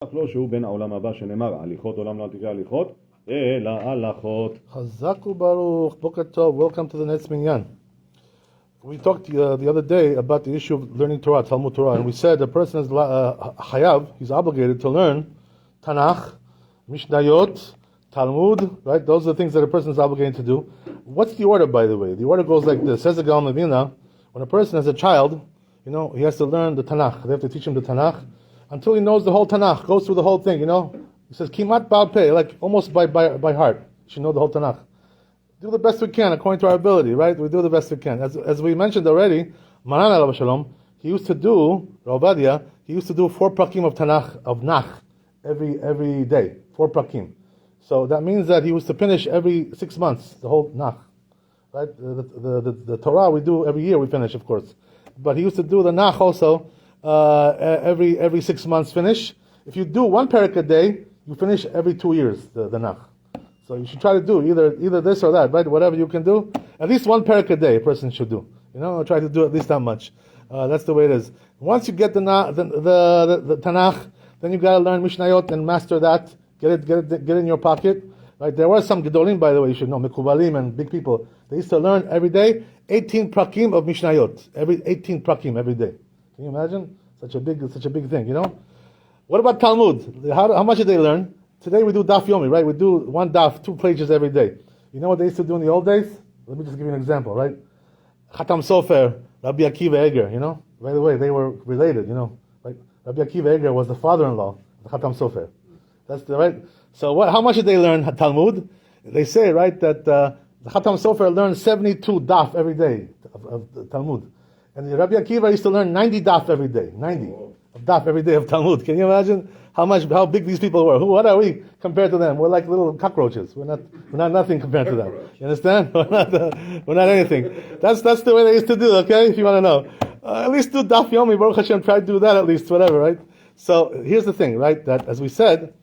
אף לא שהוא בן העולם הבא שנאמר, הליכות עולם לא תקרא הליכות, אלא הלכות. Chazak u'baruch, Boker Tov, welcome to the next minyan. We talked the other day about the issue of learning Torah, Talmud Torah, and we said a person is chayav, he's obligated to learn Tanakh, Mishnayot, Talmud, right? Those are the things that a person is obligated to do. What's the order, by the way? The order goes like this. Says the Gaon Mevina, when a person is a child, he has to learn the Tanakh. They have to teach him the Tanakh until he knows the whole Tanakh, goes through the whole thing, He says, Kimat Ba'al Peh, like almost by heart. You should know the whole Tanakh. Do the best we can according to our ability, right? We do the best we can. As we mentioned already, Maran alav shalom, he used to do, Rabbi, he used to do 4 prakim of Tanakh, of Nach, every day. 4 prakim. So that means that he used to finish every 6 months, the whole Nach. Right? The Torah we do every year, we finish, of course. But he used to do the Nach also, every 6 months finish. If you do 1 parak a day, you finish every 2 years, the Nach. So you should try to do either this or that, right? Whatever you can do. At least 1 parak a day a person should do. Try to do at least that much. That's the way it is. Once you get the Tanakh, then you got to learn Mishnayot and master that. Get it in your pocket. Right? There were some Gedolim, by the way, you should know, Mekubalim and big people. They used to learn every day 18 prakim of Mishnayot. 18 prakim every day. Can you imagine? Such a big thing, What about Talmud? How much did they learn? Today we do daf yomi, right? We do 1 daf, 2 pages every day. You know what they used to do in the old days? Let me just give you an example, right? Khatam Sofer, Rabbi Akiva Eger, By the way, they were related, Like Rabbi Akiva Eger was the father-in-law of Khatam Sofer. That's right. So how much did they learn Talmud? They say, right, that the Khatam Sofer learned 72 daf every day of Talmud. And the Rabbi Akiva used to learn 90 daf every day. 90 of daf every day of Talmud. Can you imagine how big these people were? What are we compared to them? We're like little cockroaches. We're not nothing compared to them. You understand? We're not anything. That's the way they used to do, okay? If you want to know. At least do daf yomi, Baruch Hashem, try to do that at least, whatever, right? So here's the thing, right? That as we said,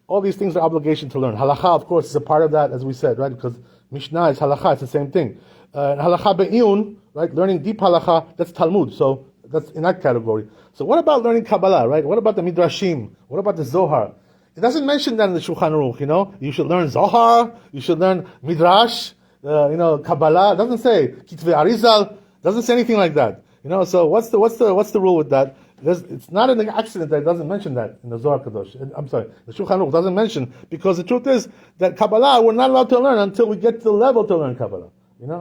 all these things are obligation to learn. Halakha, of course, is a part of that, as we said, right? Because Mishnah is halakha, it's the same thing. And halakha be'iyun, right? Learning deep halakha, that's Talmud. So that's in that category. So what about learning Kabbala, right? What about the Midrashim? What about the Zohar? It doesn't mention that in the Shulchan Aruch, You should learn Zohar, you should learn Midrash, Kabbala. It doesn't say Kitvei Arizal. It doesn't say anything like that. So what's the rule with that? It's not an accident that it doesn't mention that in the Zohar Kadosh. I'm sorry, the Shulchan Aruch doesn't mention, because the truth is that Kabbalah we're not allowed to learn until we get to the level to learn Kabbalah.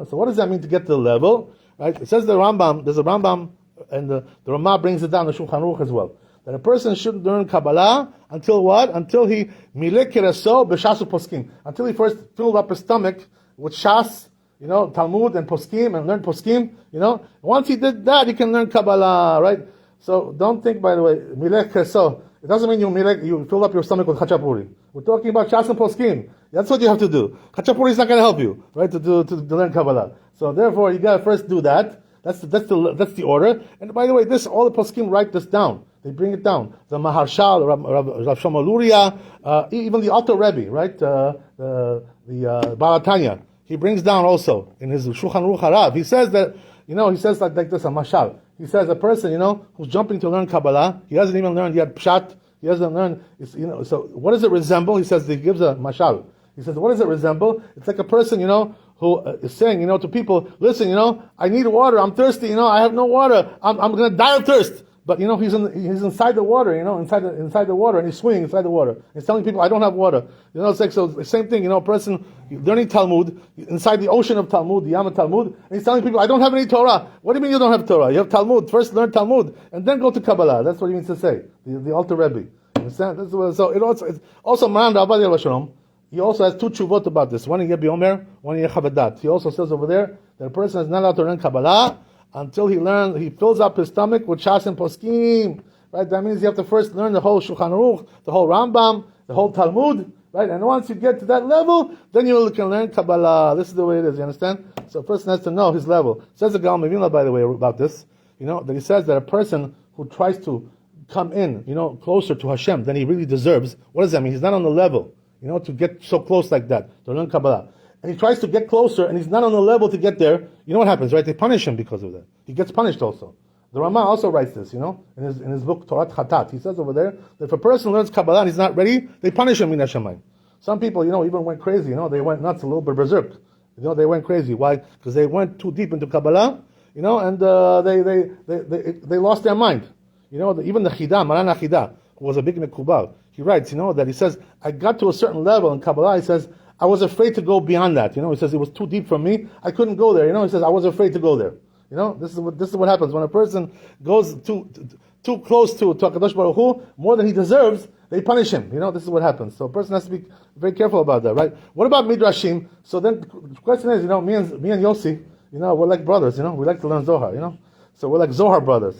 So what does that mean to get to the level? Right? It says the Rambam. There's a Rambam, and the Ramah brings it down the Shulchan Aruch as well. That a person shouldn't learn Kabbalah until what? Until he milek keraso b'shasu poskim. Until he first filled up his stomach with shas, Talmud and poskim, and learn poskim. Once he did that, he can learn Kabbalah, right? So don't think, by the way, milek keraso. It doesn't mean you fill up your stomach with chachapuri. We're talking about shas and poskim. That's what you have to do. Chachapuri is not going to help you, right? To learn Kabbalah. So therefore, you got to first do that. That's the order. And by the way, all the poskim write this down. They bring it down. The Maharshal, Rav Shlomo Luria, even the Alter Rebbe, right? The Balatanya, he brings down also in his Shulchan Aruch Harav. He says that, he says like this, a mashal. He says a person, who's jumping to learn Kabbalah, he hasn't even learned yet Pshat. He hasn't learned. So what does it resemble? He says he gives a mashal. He says, what does it resemble? It's like a person, who is saying, to people, listen, I need water, I'm thirsty, I have no water, I'm going to die of thirst. But, he's inside the water, inside the water, and he's swimming inside the water. He's telling people, I don't have water. It's like, so the same thing, a person learning Talmud, inside the ocean of Talmud, the Yam of Talmud, and he's telling people, I don't have any Torah. What do you mean you don't have Torah? You have Talmud. First learn Talmud, and then go to Kabbalah. That's what he means to say, the Alter Rebbe. Understand? So it's also Maran Rabbi Shalom. He also has 2 tshuvot about this. One in Yebi Omer, one in Yechavedat. He also says over there that a person is not allowed to learn Kabbalah until he fills up his stomach with Shas and Poskim. Right? That means you have to first learn the whole Shulchan Aruch, the whole Rambam, the whole Talmud. Right? And once you get to that level, then you can learn Kabbalah. This is the way it is. You understand? So a person has to know his level. It says the Gaon Mevina, by the way, about this. That he says that a person who tries to come in, closer to Hashem than he really deserves. What does that mean? He's not on the level. To get so close like that, to learn Kabbalah. And he tries to get closer, and he's not on the level to get there. You know what happens, right? They punish him because of that. He gets punished also. The Rama also writes this, in his book Torah Chatat. He says over there that if a person learns Kabbalah and he's not ready, they punish him in Hashemayim. Some people, even went crazy. They went nuts, a little bit berserk. They went crazy. Why? Because they went too deep into Kabbalah, and they lost their mind. Even the Chida, Maran HaChida, who was a big Mekubal, he writes, that he says, I got to a certain level in Kabbalah. He says, I was afraid to go beyond that. He says it was too deep for me. I couldn't go there. He says I was afraid to go there. This is what happens when a person goes too close to HaKadosh Baruch Hu, more than he deserves. They punish him. This is what happens. So a person has to be very careful about that, right? What about Midrashim? So then the question is, me and Yossi, we're like brothers. We like to learn Zohar. So we're like Zohar brothers.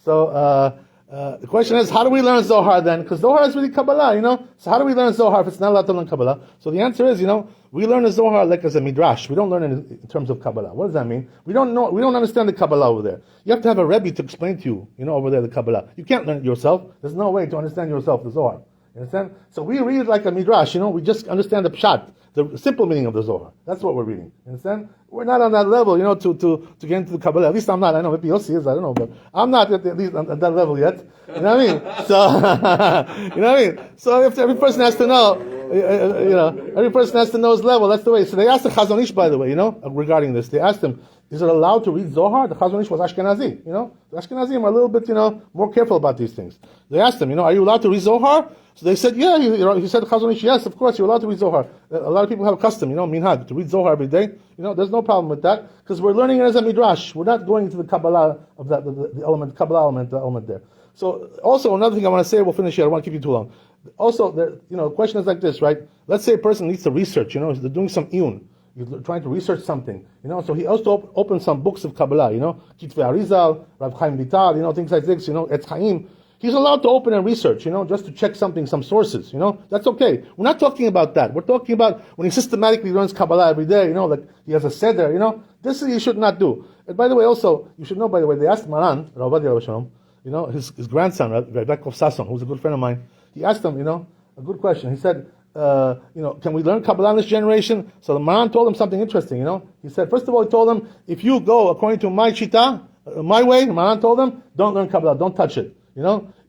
So the question is, how do we learn Zohar then? Because Zohar is really Kabbalah, So how do we learn Zohar if it's not allowed to learn Kabbalah? So the answer is, we learn the Zohar like as a midrash. We don't learn it in terms of Kabbalah. What does that mean? We don't understand the Kabbalah over there. You have to have a Rabbi to explain to you, over there the Kabbalah. You can't learn it yourself. There's no way to understand yourself the Zohar. You understand? So we read it like a midrash, we just understand the pshat, the simple meaning of the Zohar. That's what we're reading. You understand? We're not on that level, to get into the Kabbalah. At least I'm not. I know maybe Yossi is, I don't know, but I'm not at least at that level yet. You know what I mean? So, So if every person has to know, every person has to know his level. That's the way. So they asked the Chazon Ish, by the way, regarding this. They asked him, is it allowed to read Zohar? The Chazon Ish was Ashkenazi, The Ashkenazim are a little bit, more careful about these things. They asked him, are you allowed to read Zohar? So they said, yeah. He said, Chazon Ish, yes, of course, you're allowed to read Zohar. A lot of people have a custom, minhag, to read Zohar every day. There's no problem with that, because we're learning it as a midrash. We're not going into the Kabbalah of that, the element, Kabbalah element, the element there. So, also, another thing I want to say, we'll finish here, I don't want to keep you too long. Also, the question is like this, right? Let's say a person needs to research, they're doing some iyun. He's trying to research something, so he also opens some books of Kabbalah, Kitvei Arizal, Rav Chaim Vital, things like this, Etz Chaim. He's allowed to open and research, just to check something, some sources, That's okay. We're not talking about that. We're talking about when he systematically learns Kabbalah every day, like he has a seder, This he should not do. And by the way, also, you should know, by the way, they asked Maran, Rav Ovadia Shalom, his grandson, Rabbi Sasson, who's a good friend of mine, he asked him, a good question. He said, can we learn Kabbalah in this generation? So the Maran told him something interesting, He said, first of all, he told him, if you go according to my shita, my way, Maran told him, don't learn Kabbalah, don't touch it.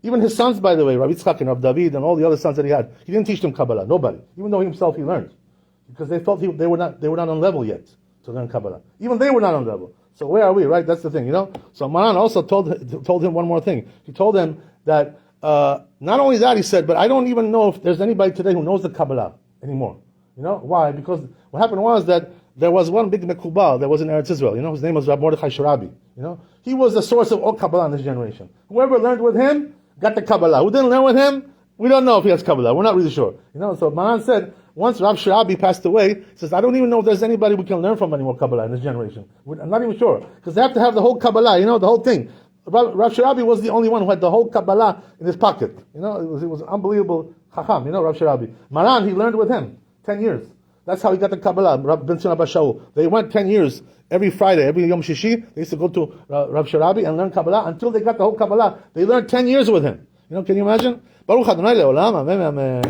Even his sons, by the way, Rabbi Yitzchak and Rabbi David and all the other sons that he had, he didn't teach them Kabbalah, nobody. Even though himself he learned. Because they felt they were not on level yet to learn Kabbalah. Even they were not on level. So where are we, right? That's the thing, So Maran also told him one more thing. He told him that, not only that, he said, but I don't even know if there's anybody today who knows the Kabbalah anymore. Why? Because what happened was that there was one big Mekubal that was in Eretz Israel, his name was Rabbi Mordechai Sharabi, He was the source of all Kabbalah in this generation. Whoever learned with him, got the Kabbalah. Who didn't learn with him, we don't know if he has Kabbalah. We're not really sure. So Maran said, once Rav Sharabi passed away, he says, I don't even know if there's anybody we can learn from anymore Kabbalah in this generation. I'm not even sure. Because they have to have the whole Kabbalah, the whole thing. Rav Sharabi was the only one who had the whole Kabbalah in his pocket. It was an unbelievable Chacham, Rav Sharabi. Maran, he learned with him 10 years. That's how he got the Kabbalah, Rav Ben Sion Abba Shaul. They went 10 years, every Friday, every Yom Shishi, they used to go to Rav Sharabi and learn Kabbalah until they got the whole Kabbalah. They learned 10 years with him. Can you imagine? Baruch Adonai Le'olam, Amen, Amen.